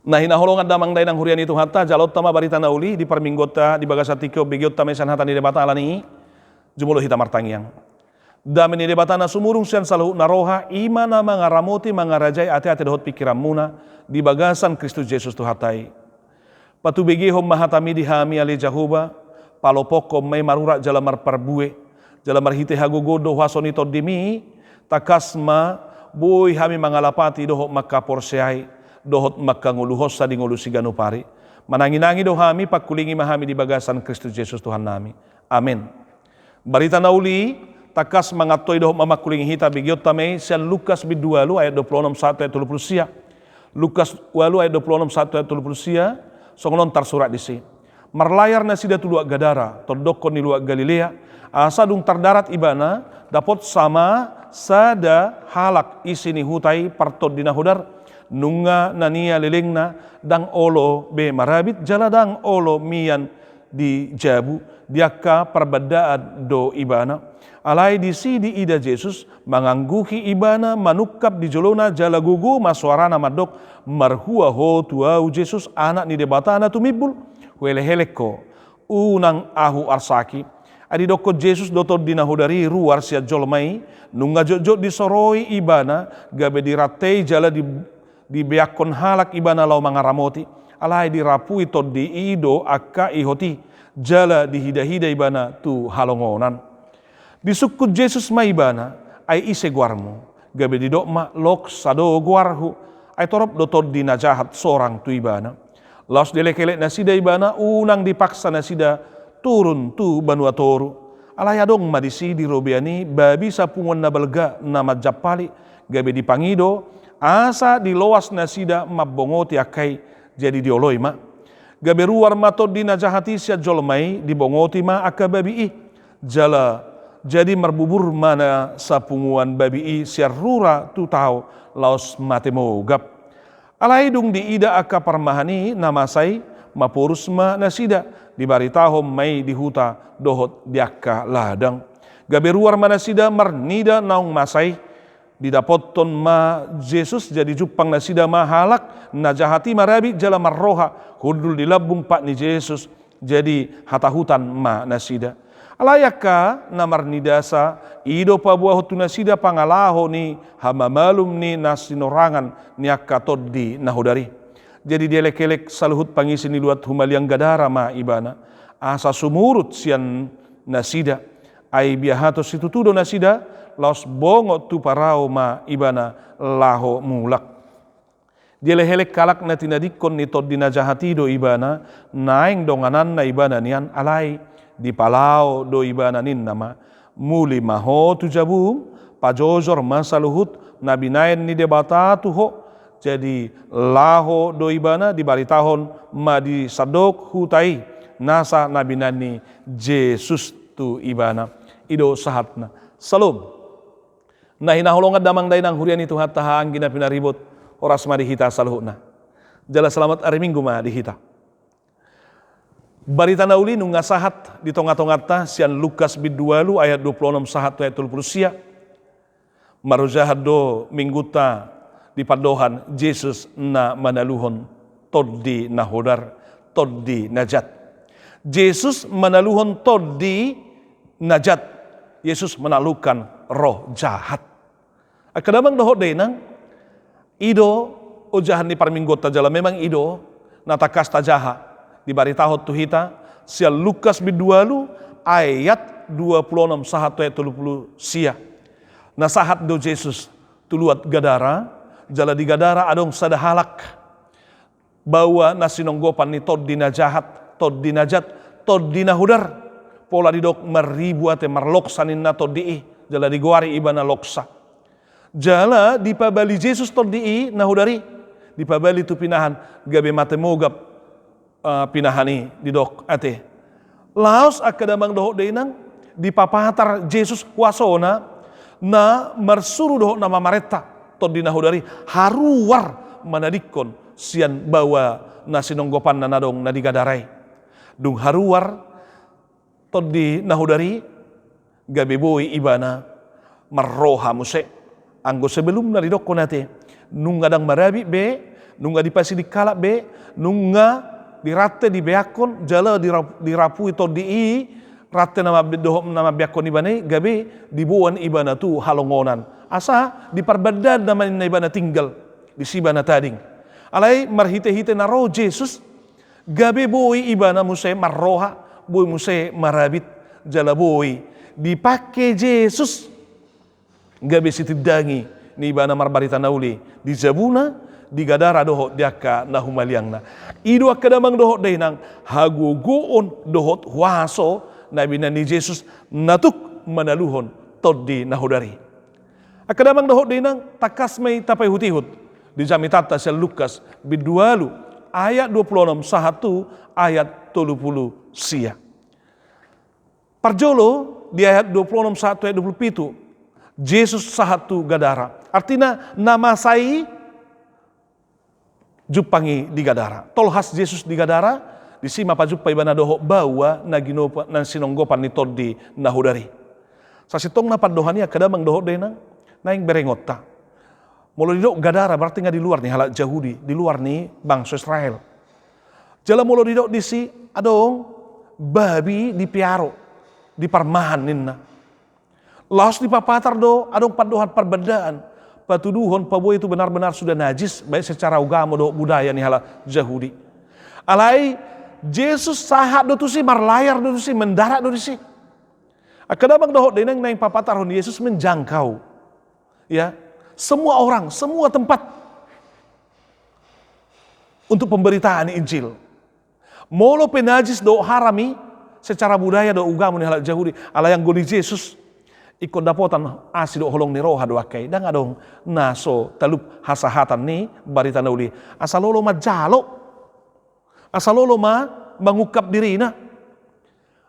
Nah hinaholongan damang dainang hurian itu hatta jalot tama barita nauli di perminggota di bagasatikyo bigiot tamesan hata ni debata alani jumulo hita martangiang. Dami ni debata na sumurung sian saluh naroha imana mangaramoti mangarajai ate-ate dohot pikiran muna di bagasan Kristus Yesus tu hatai. Patu begihom mahatami dihami ali jahuba palopoko may marura jalamar parbue jalamar hite hagogodo hasonito dimi takasma boy hami mangalapati dohot makaporseai dohot makanguluhos sa dingulusi ganupari. Mananginangi do hami pagkulingi mahami di bagasan Kristus Yesus Tuhan nami. Amin. Barita nauli takas mangatoy dohot mamakulingi hita bigyot tamay siya Lukas 2 ayat 26 ayat 30 siya. Lukas 8 ayat 26 ayat 30 siya. Songonon tersurat di sini. Marlayar na sida tuluak Gadara, todokon ni luak Galilea, asa dung terdarat ibana, dapat sama sada halak isi ni hutai partod dinahudar, nunga nania lilingna dang olo be marabit jala dang olo mian di jabu diaka perbedaan do ibana alai di sidi ida Jesus mangangguhi ibana manukap di jolona jala gugu maswarana madok marhua ho tuau Jesus anak ni debatana tumibul wele heleko unang ahu arsaki adi doko Jesus dotor dinahudari ruar sia jolmai nunga jojo disoroi ibana gabe diratei jala di beakon halak ibana lau mangaramoti alai dirapui tod di ido akka ihoti jala di hida-hida ibana tu halongonan disukut Jesus ma ibana ai ise guarmu gabe di dokma lok sado guarhu ai torop dotor di najahat sorang tu ibana laos delekele nasida ibana unang dipaksa nasida turun tu banua toru alai adong madisi di robiani babi sapungon nabalga nama japali gabe di pangido asa di loas nasida mabongoti akai jadi dioloi ma gabe ruar mato di najahati sia jolmai di bongoti ma aka babi jala jadi merbubur mana sapunguan babi sia rura tu tau laos matemo gap alai dung di ida aka parmahani namasai mapurus ma nasida di baritahom mai di huta dohot diaka ladang gabe ruar mana sida marnida naung masai didapoton ma Jesus jadi jupang nasida mahalak najahati marabi jala marroha hudul dilabung pak ni Jesus jadi hatahutan ma nasida alayaka namar nidasa ido pa buah hutu nasida pangalaho ni hamamalum ni nasinorangan ni akatod di nahudari jadi dielek-elek saluhut pangisi ni luat humaliang Gadara ma ibana asa sumurut sian nasida ai biahato situtudo nasida laos bongo tu parao ma ibana laho mulak. Dia lehelek kalak na tinadikon nito dinajahati do ibana naing donganan na ibana nian alai di palao do ibana nin nama muli maho tu jabum pajojor masaluhut nabinain ni debata tuho jadi laho do ibana di baritahon ma di sadok hutai nasa nabinani Jesus tu ibana ido sahatna salom. Nah hinaholongan damang dainang hurian itu hatta haang gina pinaribot oras ma dihita saluhna. Jala selamat hari Minggu ma dihita. Barita nauli nunga sahat di tonga-tongata sian Lukas 2 ayat 26 sahat ayat 30 sia. Marujahat do mingguta di padohan Jesus na manaluhon tod di nahodar tod di najat. Jesus manaluhon tod di najat. Yesus menalukan roh jahat. Kadamang dohot denang ido ujahan di parminggota jala memang ido natakas tajaha di baritahot tuhita sia Lukas 2 ayat 26 sahat ayat 30 sia nasahat do Jesus tuluat Gadara jala di Gadara adong sada halak bawa nasinonggopan ni tod dinajahat tod dinajat tod dinahudar pola didok maribu ate marloksanin na tod di jala digwari ibana loksa jala di pabali Jesus tod di nahudari di pabali tu pinahan gabe matemogap pinahani di dok ate laos akadamang dohok deinang di papahatar Jesus wasona na marsuru dohok nama mareta tod di nahudari haruar manadikon sian bawa nasinonggopan na nadong na digadarai dung haruar tod di nahudari gabe boy ibana marroha muse anggo sebelum na ridokko nate nung adang marabi be nunga dipasi dikalak be, nunga dirate di beakon, jala dirapu itu di rate nama dohok nama beakon ibane, gabe dibuan ibana tu halongonan. Asa diperbedad nama ibana tinggal di sibana tading. Alai marhite-hite na roh Jesus, gabe boi ibana musai marroha, boi musai marabit, jala boi dipakai Jesus, gabe sitidangi ni ibana marbarita nauli di Zabuna, di Gadara dohot diaka nahumaliangna. Idu akadamang dohot dainang haguguon dohot huaso na ibina ni Jesus natuk manaluhon tod di nahudari. Akadamang dohot dainang takas may tapay hutihut di jamitata sa Lukas bidualu ayat 26 sahatu ayat 30 sia. Parjolo di ayat 26 satu ayat 27 Jesus sahatu Gadara. Artinya nama sai jupangi di Gadara. Tolhas Jesus di Gadara, di sima pajupai bana doho bawa naginopa nan sinonggopan ni todi nahudari. Sa sitong napad dohania kadamang doho denang naing berengota. Molo di Gadara berarti nga di luar nih halak Yahudi, di luar nih bangsa Israel. Jala molo di si adong babi di piaro, di parmahan ninna. Laos di papatar do adong padohan perbedaan. Patuduhon paboy itu benar-benar sudah najis baik secara agama do budaya nih hala Yahudi. Alai Jesus sahat do tu si marlayar do tu si mendarat do tu si. Akadamang dohot deneng naing papatar hon Yesus menjangkau. Ya, semua orang, semua tempat untuk pemberitaan Injil. Molo penajis do harami secara budaya do agama nih hala Yahudi. Ala yang goli Jesus ikut dapotan asi do holong ni roha do akai dan adong naso talup hasahatan ni barita nauli asalolo majalo asalolo ma mengukap dirina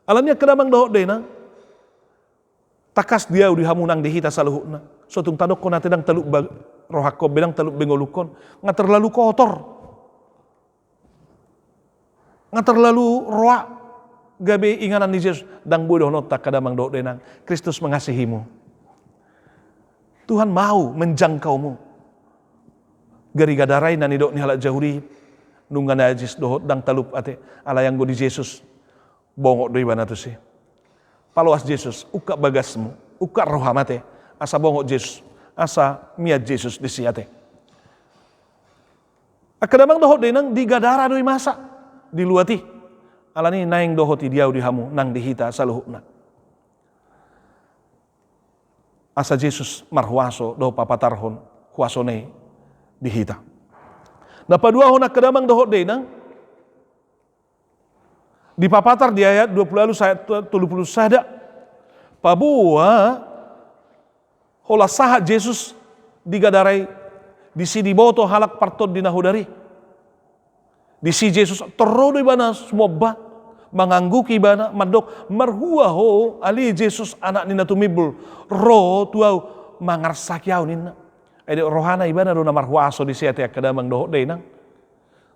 alamnya kedamang dohot dena takas dia di hamunang dihita saluhuna sotung tadok kona tedang talup rohako bedang talup bengolukon nga terlalu kotor nga terlalu roa gabe inganan ni Jesus dang bodoh nota kadamang doh denang Kristus mengasihimu. Tuhan mau menjangkaumu. Gari gadarai nani dok ni halak Yahudi nungga najis dohot dang talup ate ala yang go di Jesus bongok doi bana tu si. Paluas Jesus uka bagasmu, uka rohamate asa bongok Jesus, asa miat Jesus di si ate. Akadamang dohot denang di Gadara doi masa di luati. Alani naing dohoti diau di hamu nang dihita saluhukna. Asa Jesus marhuaso do papatarhon huasone dihita. Napadua hona kedamang dohot denang di papatar di ayat 20 lalu saya 30 sada pabua hola sahat Jesus digadarai di sidi boto halak partod di nahudari. Di si Jesus terodo ibana semua bah mangangguki ibana madok marhuaho ali Jesus anak nina tumibul roh tuau mangarsakiau nina ede rohana ibana do na marhuaso di siate akadamang doho denang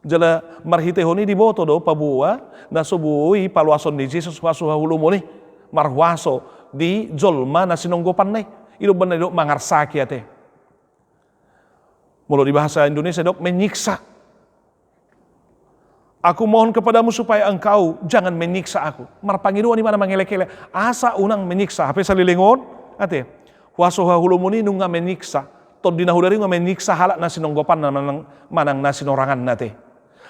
jala marhite honi di boto do pabua na sobui paluason di Jesus wasu hahulumoni marhuaso di jolma na sinonggopan nai ido bana do mangarsaki ate mulo di bahasa Indonesia dok menyiksa. Aku mohon kepadamu supaya engkau jangan menyiksa aku. Marpangiduan di mana mangele-kele. Asa unang menyiksa. Hape salilingon. Ate. Huasoha hulumuni nunga menyiksa. Tod dinahudari nga menyiksa halak na sinonggopan na manang na sinorangan nate.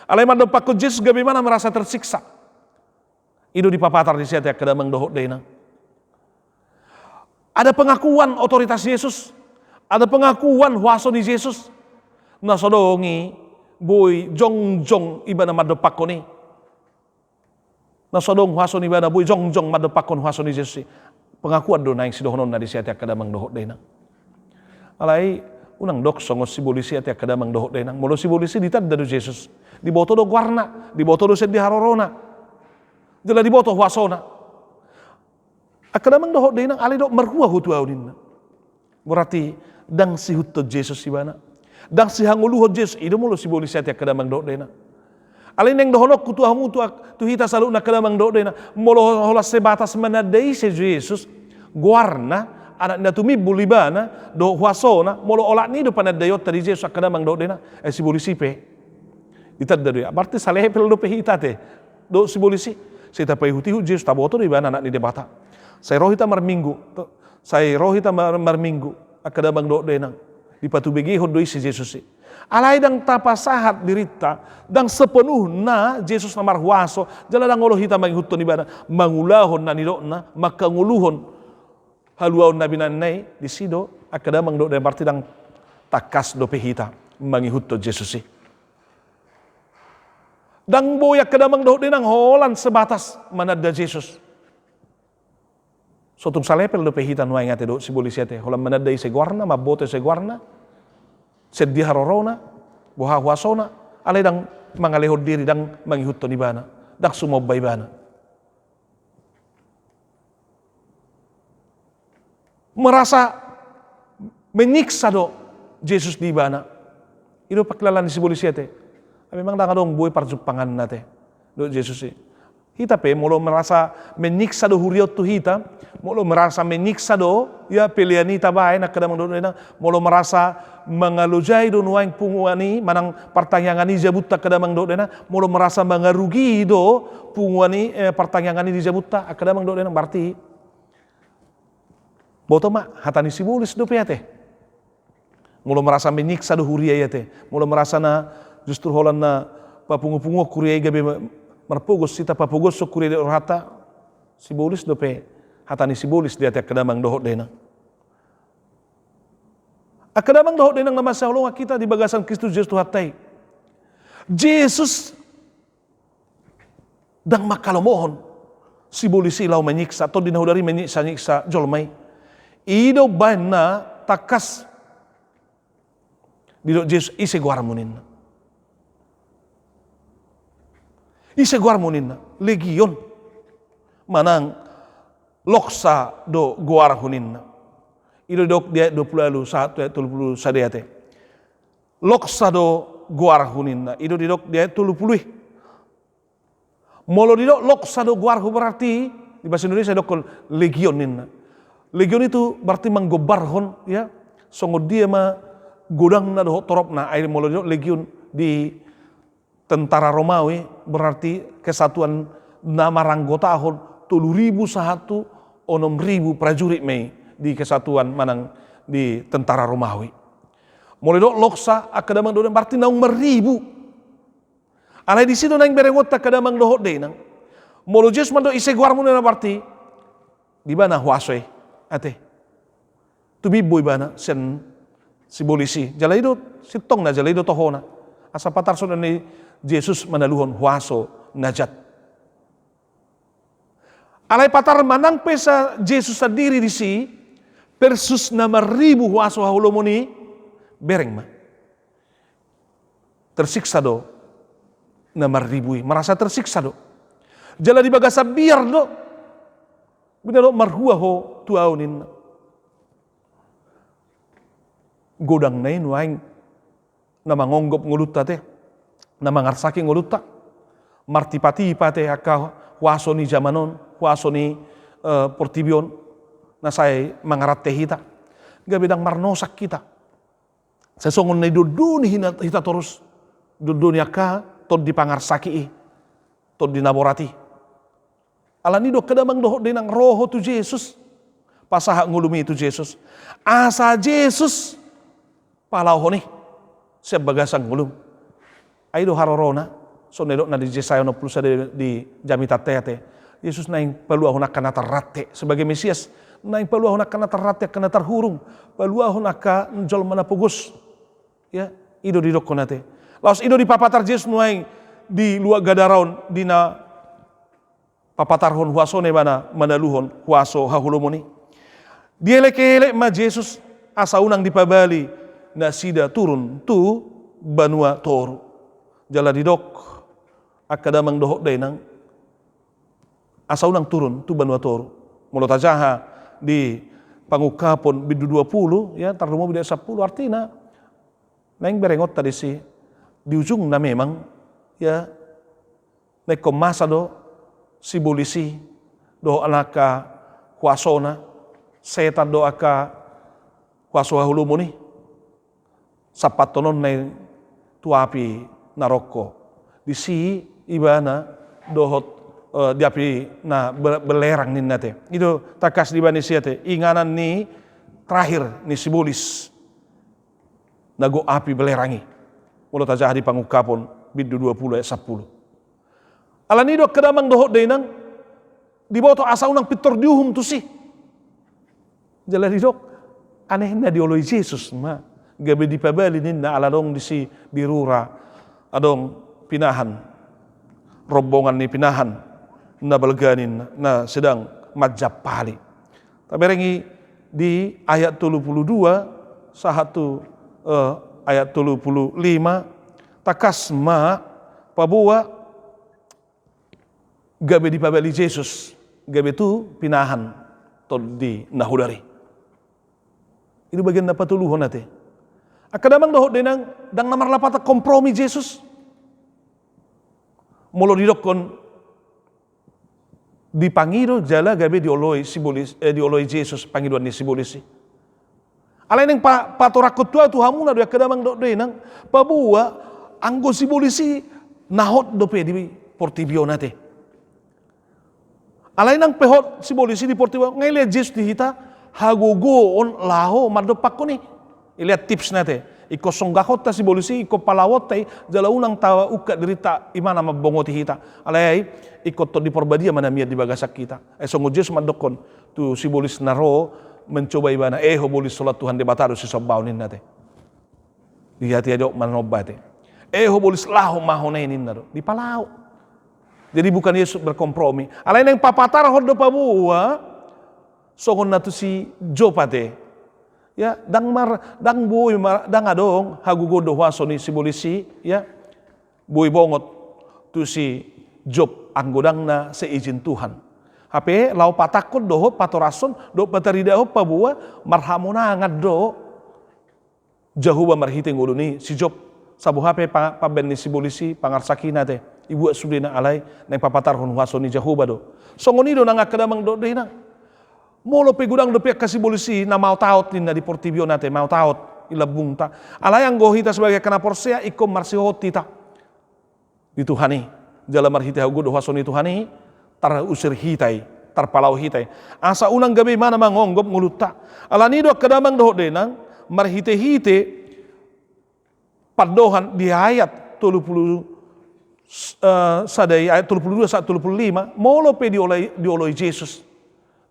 Alay man pakut Jesus gabi mana merasa tersiksa. Ido dipapatar di siya kadamang dohot dena. Ada pengakuan otoritas Yesus. Ada pengakuan huaso di Yesus. Nasodongi boy jong iba na madopakon ni. Nasodong huaso ni iba na boy jong madopakon huaso ni Jesus. Pengakuan do na yung sidohonon na di siya kadamang dohot dena. Alay unang dok songos si polisi at kadamang dohot dena. Molo si polisi ditad do Jesus. Diboto do guarna, diboto do di harorona. Jala diboto huasona. Akadamang dohot dena alay do marhua hutuaw din. Berarti dang si hutod Jesus ibana. Dang si hanguluhod Jesus, ido molo si bolisi at kadamang dohot dena. Alin yang dohonok kutuahamu tuhita salu na kadamang dohot dena. Molo holas sebatas manadai si Jesus, guarna, anak na tumibul ibana, do huasona, molo olak ni do panadayot tadi Jesus kadamang dohot dena. Si bolisi pe. Itad da doya. Berarti salepel do pehita te. Do simbolisi. Sita pehutihu Jesus taboto di bana anak ni debata. Saya roh hita marminggu. Saya roh hita marminggu. Akadamang do denang. Di patubigi hodoi si Jesus. Alay dang tapasahat dirita dang sepenuh na Jesus na marhuaso jala dang olo hita manghuto ni bana mangulahon na nilo na makanguluhon haluaon na binanay di sido akadamang do berarti dang takas do pehita manghuto Jesus. Dang boyak kadamang do dinang holan sebatas manada Jesus. Sotung salepel do pehita nuay ngate do simbolisete holan manada isegwarna mabote segwarna sedih harorona, buha huasona, alay dang mangalehod diri dang mangihutto ni bana, dang sumobay bana. Merasa menyiksa do Jesus di bana. Ito paklalan si Bolisete. Memang dang adong buhay parjumpangan nate do Jesus. Hita pe molo merasa menyiksa do huriot tu hita, molo merasa menyiksa do ya pilihanita bae na kadamang do na molo merasa mangalujay do nuaing punguani manang pertanyaan ni jabutta kadamang do na molo merasa mangarugi do punguani pertanyaan ni jabutta kadamang do na berarti boto ma hatani sibulis do peate. Molo merasa menyiksa do huria yate, molo merasa na justru holan na papungu-pungu kuria gabe marpugos sita papugos so kuria de orhata sibulis do pe hatani sibulis dia tiak kadamang dohot dena. Akadamang dohot denang nama saulong kita di bagasan Kristus Jesus hatai. Jesus dang makalomohon sibulis ilaw menyiksa atau dinahudari menyiksa jolmai. Ido bana takas didok Jesus ise guarmunin. Ise guarmunin legion manang loksa do guar hunin. Ido dok dia 21 30 sadeate. Loksa do guar hunin. Ido didok dia 30. Molo didok loksa do guar berarti di bahasa Indonesia dok legion ninna. Legion itu berarti menggobar hon ya. Songo dia ma godang na do torop na air molo didok legion di tentara Romawi berarti kesatuan nama ranggota hon 3.001 o 6.000 prajurit mei di kesatuan manang di tentara Romawi. Mulai dok loksa akadamang do berarti naung 1.000. Alai di situ naing berengot akadamang dohot de nang. Molo Jesus mando ise guar mun na berarti di bana huasoi ate. Tubi boy bana sen simbolisi. Jala itu sitong na jala itu tohona. Asa patar so ni Jesus manaluhon huaso najat. Alai patar manang pesa Jesus sendiri di si versus na 1.000 huaso hahulomoni bereng ma. Tersiksa do na 1.000 merasa tersiksa do. Jala di bagasa biar do. Benar do marhua ho tuaunin. Godang nain waing na mangonggop nguluta te. Na mangarsaki nguluta. Martipati pate aka huaso ni jamanon, huaso ni portibion na say mangarat hita. Gabidang marnosak kita. Sesongon na iduduni hita terus. Duduni aka tod dipangarsaki tod dinaborati. Alani do kadamang dohot dinang roho tu Jesus. Pasaha ngulumi itu Jesus. Asa Jesus palahoni sebagasang ngulum. Aido harorona so nedok na di Jesaja 60 di jamitat te. Yesus naing paluahon akan natarate sebagai Mesias. Naing paluahon akan natarate akan natarhurung. Paluahon akan njol manapugos. Ya, ido didok konate. Laos ido di papatar Jesus naing di luar gadaraon dina papatarhon huasone mana manaluhon huaso hahulomoni. Dielek-elek ma Jesus asa unang dipabali na sida turun tu banua toru. Jala didok akadamang dohok day nang asa unang turun tu banua toru. Molo tajaha di pangukapon bidu 20 ya tardumo bidu 10 artina naing berengot tadi si di ujung na memang ya naik komasa do simbolisi do anaka kuasona setan do aka kuaso hahulumoni sapatonon na tuapi naroko di si ibana dohot diapi na belerang nin nate. Itu takas di bani siate inganan ni terakhir ni sibulis nago api belerangi. Mulo tajah di pangukapon bidu 20 ayat 10. Alani do kedamang dohot dainang di bawah asa unang pitor diuhum tu si. Jalari dok aneh na dioloi Yesus ma gabe dipabali ninna ala dong di si birura adong pinahan rombongan ni pinahan na balganin na sedang majapali. Taberengi di ayat 32 sahatu ayat 35 takas ma pabua gabe dipabali Yesus gabe tu pinahan tod di nahudari. Itu bagian na patuluhon nate. Akadamang dohot denang dang namar lapata kompromi Yesus. Molo didokon dipangido jala gabe dioloi sibolis dioloi Yesus pangiduan ni sibolisi. Alain yang patorakot tua tu hamuna do akadamang dohot denang pabua anggo sibolisi nahot dope di portibio nate. Alain ang pehot sibolisi di portibio ngeliat Yesus di hita hagogo on laho mardopak ko ni. Ilihat tips nate. Iko songgakot ta sibolisi iko palawot tay jala unang tawa uka derita imana mabongoti hita. Alay iko to di porbadia mana miat di bagasak kita. Songo Yesus madokon tu sibolis naro mencoba ibana bolis solat Tuhan di bataro si sobbaunin nate. Di hati adok manobate. Bolis laho mahonenin naro di palau. Jadi bukan Yesus berkompromi. Alay nang papatar hodo pabua songon natu si Jopate. Ya, dang adong hagugodo wasoni sibolisi ya boy bongot tu si Job anggodang na seizin Tuhan. Hape lau patakot doho patorason do pataridaho pabua marhamona ngaddo jahuba marhiting uluni si Job sabu hape paben ni sibolisi pangarsaki nate ibu sudina alai nang papatarhon wasoni jahuba do. Songonido nang akadamang do dina. Molo pegudang do pihak kasih polisi na mau taot ni na di portibio nate mau taot ilabung ta alayang gohita sebagai kena porsea ikom marsihoti ta di Tuhani jala marhita hago do hasoni Tuhani tar usir hitai tar palau hitai asa unang gabi mana mangonggop nguluta alani do kadamang do denang marhite hite padohan di ayat 30 sadai ayat 32 saat 35 molo pe dioloi Yesus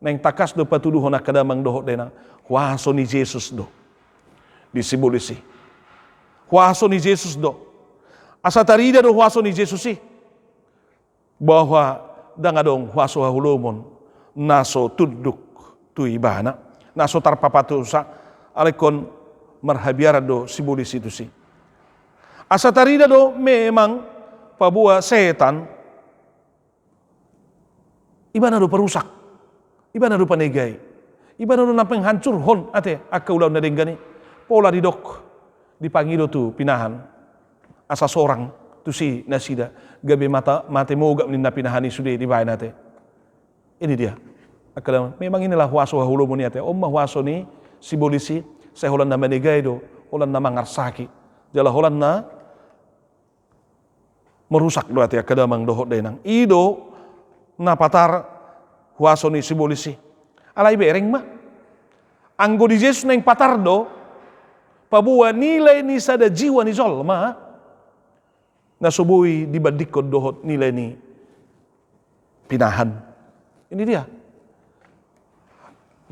neng takas do patuduhon akadamang dohot denang huaso ni Yesus do disibolisi huaso ni Yesus do asa tarida do huaso ni Yesus si bahwa dangadong huaso hahulumon naso tuduk tu ibana naso tarpapatusa alekon marhabiara do sibolisi itu si asa tarida do memang pabua setan ibana do perusak ibana do panegay ibana do napeng hancur hon ate akka ulaw na denggani pola didok dipangido tu pinahan asa sorang tu si nasida gabe mate mogap ni napinahani sude di bayan ate ini dia akka memang inilah huaso hahulumun ni ate omma huaso ni sibolisi saya holan na manegay do holan na mangarsaki jala holan na merusak do ate akka damang dohot denang ido na patar huaso ni sibolisi alay bereng ma anggo di Yesus neng patardo pabua nilai ni sada jiwa ni zolma nasubui dibandikon dohot nilai ni pinahan ini dia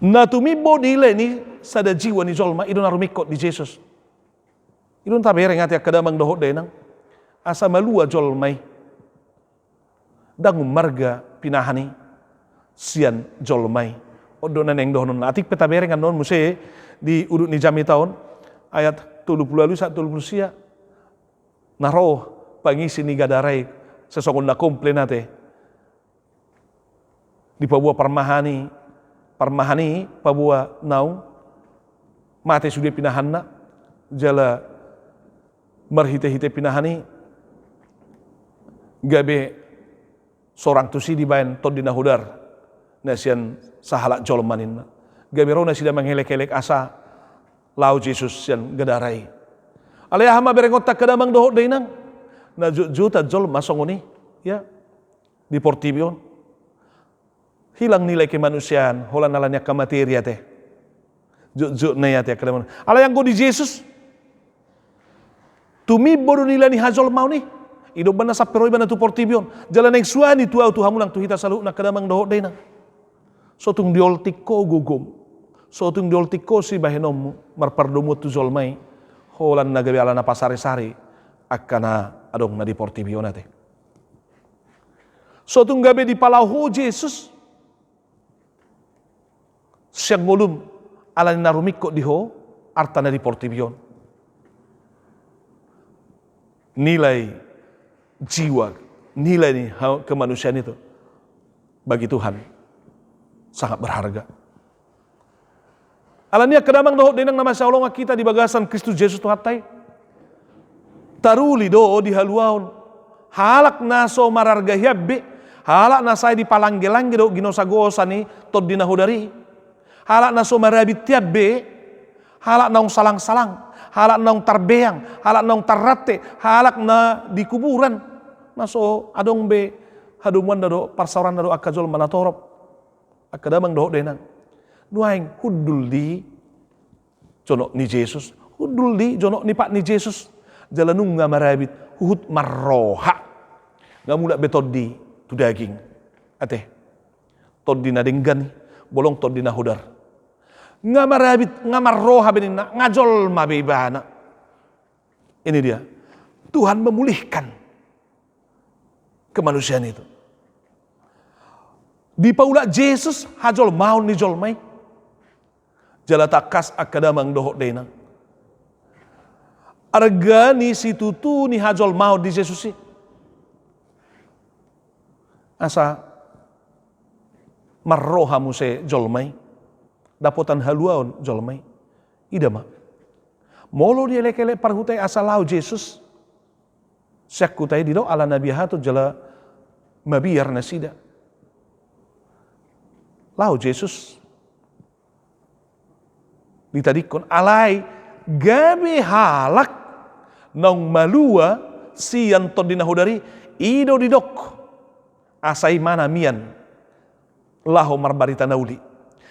natumibo nilai ni sada jiwa ni zolma idon narumikot di Yesus idon tabereng ati akadamang dohot denang asa malua zolmai dangum marga pinahani sian jolmai odo naneng dohon atik petabereng non muse di udut ni jami tahun ayat 30 lalu saat 30 sia naro pangisi ni gadarai sesokon na komplain nate di pabua parmahani pabua naung mate sudah pinahanna jala marhite-hite pinahani gabe sorang tusi di bayan tod di nahudar nasian sahalak jolmanin gabiro na sila manghelek-helek asa lau Yesus sian gadarai alaya hama berengot tak kadamang dohot dainang na juta jol masongoni ya di portibion. Hilang nilai kemanusiaan, holan alanya kamateria teh. Juk na ya teh kada. Ala yang go di Yesus. Tumi bodo nilai ni hajol mau ni. Ido bana sa peroi bana tu portibion. Jalan yang suani tu au tu hamulang tu hita salu na kada mang dohok dena. So tung diol tiko gugum. So tung diol tiko si bahenom marpardomu tu zolmai. Holan na gabi ala na pasari-sari akana adong na di portibion ate. So tung gabi di palau Jesus. Siang ngolum ala ni narumik ko diho arta na di portibion. Nilai jiwa, nilai nih kemanusiaan itu bagi Tuhan sangat berharga. Alania kedamang doh denang nama saolonga kita di bagasan Kristus Yesus Tuhatai. Taruli do di haluaun halak naso mararga hiabbe, halak nasai di palangge-langge do ginosagosa ni tod dinahudari. Halak naso marabit tiabbe, halak naung salang-salang, halak naung tarbeang, halak naung tarrate, halak na di kuburan. Naso adong be hadumuan do parsauran do akajol manatorop. Akadamang do denang. Nuaing hudul di jono ni Yesus, hudul di jono ni Pak ni Yesus. Jalanung nga marabit huhut marroha. Nga mula betod di tu daging. Ate. Tod di na denggan, bolong tod di na hudar. Nga marabit, nga marroha benin na, ngajol mabibana. Ini dia. Tuhan memulihkan kemanusiaan itu. Di paula Yesus hajol maun ni jolmai. Jalatakas akadamang dohok denang. Arga ni si tutu ni hajol maun di Yesus si. Asa marroha mu se jolmai. Dapotan haluaon jolmai. Idama. Molo dia lekele parhutai asalau Yesus. Syakutai dido ala nabi hatu jala mabiar nasida. Lau Yesus ditadikon alai gabe halak nong malua sian tod dinahudari ido didok asai mana mian lahu marbarita nauli.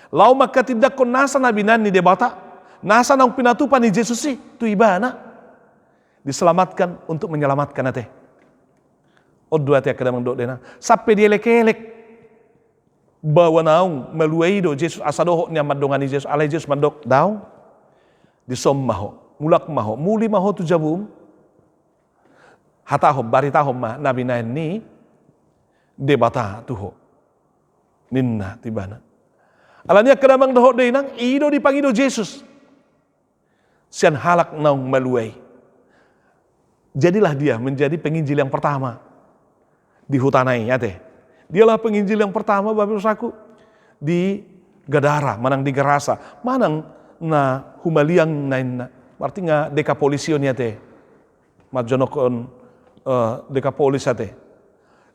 Lau maka tidak kon nasa nabinan ni debata nasa nong pinatupan ni Yesus si tu ibana diselamatkan untuk menyelamatkan ate. Odua ate kadang mendok dena sampai dia lekelek bawa naung meluai do Yesus asadoho nya madongani Yesus alai Yesus mandok daung disom maho mulak maho muli maho tu jabum hatahom baritahom ma nabi naen ni debata tuho ninna tibana alania kadamang doho deunang ido dipangido Yesus sian halak naung meluai. Jadilah dia menjadi penginjil yang pertama di hutanai ya teh. Dialah penginjil yang pertama Bapak Ibu di Gadara, manang di Gerasa, manang na humaliang nain, arti nga dekapolision ya teh, majonokon dekapolis ya teh.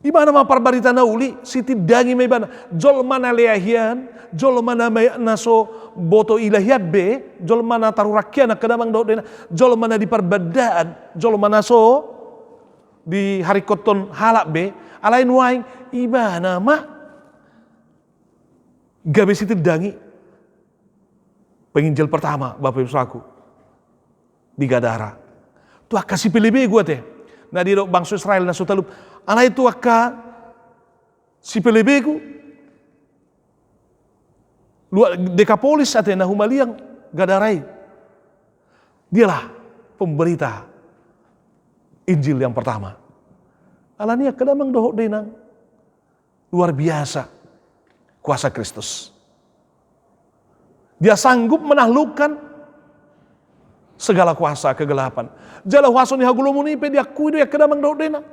Di mana ma parbarita na uli, siti dangi may bana, jol mana leahian, jol mana may naso boto ilahiyat be, jol mana tarurakyan na kadamang do dena, jol mana di parbadaan, jol mana so di harikoton halak be, alain waing iba nama gabe situ dangi penginjil pertama Bapak Ibu saku di Gadara tu kasih pilih gua teh nah di bangsa Israel na sutalup alai tu akka si pilih ku luar Dekapolis ate na humaliang Gadarai dialah pemberita Injil yang pertama. Alania kadamang dohok denang luar biasa kuasa Kristus. Dia sanggup menaklukkan segala kuasa kegelapan. Jala waso ni hagulumuni pe dia kuido ya kadamang dohok denang.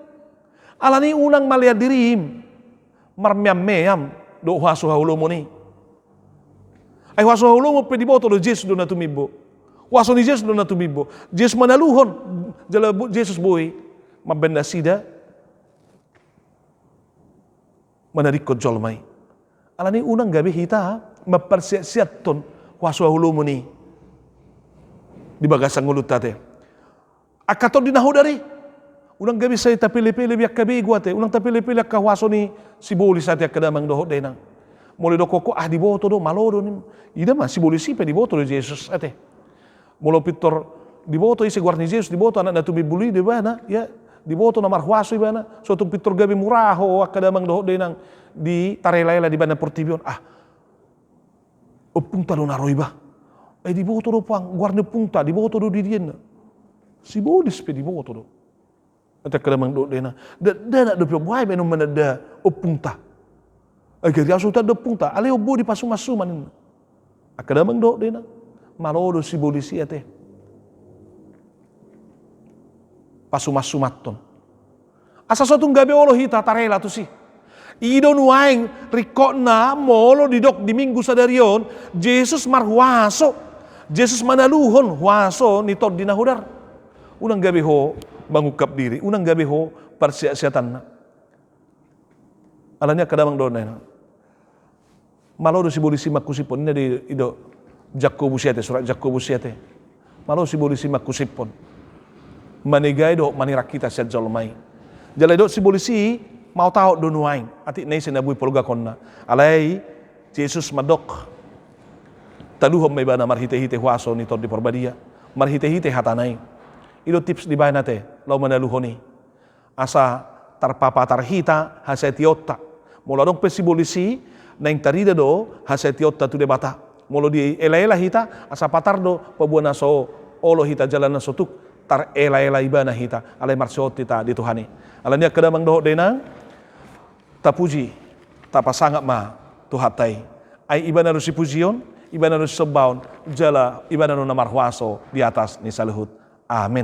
Alani unang malia dirim marmiam meam do waso hagulumuni. Ay waso hagulumu pe diboto do Yesus do natumibo. Waso ni Yesus do natumibo. Yesus manaluhon jala Yesus boy mabenda sida manarikot jolmai. Alani unang gabi hita mapersiat ton waswa hulumuni di bagasang ulut tate. Akaton dinahudari Unang gabi sa itapili-pili biyak kabigo ate, unang tapili-pili kawaso ni sibulis ate kadamang doho denang. Muli do koko diboto do malodo ni. Ida man sibulis sipe diboto do Jesus ate. Mulo pitor diboto isi guarni Jesus diboto anak na tumibuli di bana ya diboto na marhuaso di bana. So tung pitor gabi muraho kadamang doho denang di tarelayla di bana portibion. Punta do naroi ba. Diboto do pang guarni punta diboto do di dian. Sibulis pe diboto do. Ate kadamang do dena. Da do pio buai benum manada punta. Agari asu ta do punta. Ale obo di pasumasuman. Kadamang do dena. Malodo sibolisi ate. Pasumasumaton. Asa sotong gabi olo hita tarela tu si. Ido nuaing riko na molo didok di minggu sadarion. Jesus marhuaso. Jesus manaluhon huaso ni tod dinahudar. Unang gabi ho mangukap diri. Unang gabi ho persiasiatan na. Alanya kadamang do na. Malodo sibolisi makusipon. Ina di ido Jakobus 7, surat Jakobus 7. Malo sibolisi makusipon. Manigay do manirak kita sa jolmay. Jalay do sibolisi mau tahu do nuaing. Ati nay sinabuy puluga konna. Alay Jesus madok. Taluhom may bana marhite-hite huaso ni tod di porbadia. Marhite-hite hatanay. Ido tips di bahay nate. Lau manaluhoni. Asa tarpapatarhita hasetiota. Mula dong pesibolisi na yung tarida do hasetiota tu de bata. Molo di ela-ela hita asa patardo pabuana so olo hita jalan na sotuk tar ela-ela iba na hita alay marsiot hita di Tuhani. Alanya kadamang doho denang tapuji tapasangap ma tuhatay ay iba na si pujion iba na si sabaon jala iba na marhuaso di atas ni saluhut. Amin.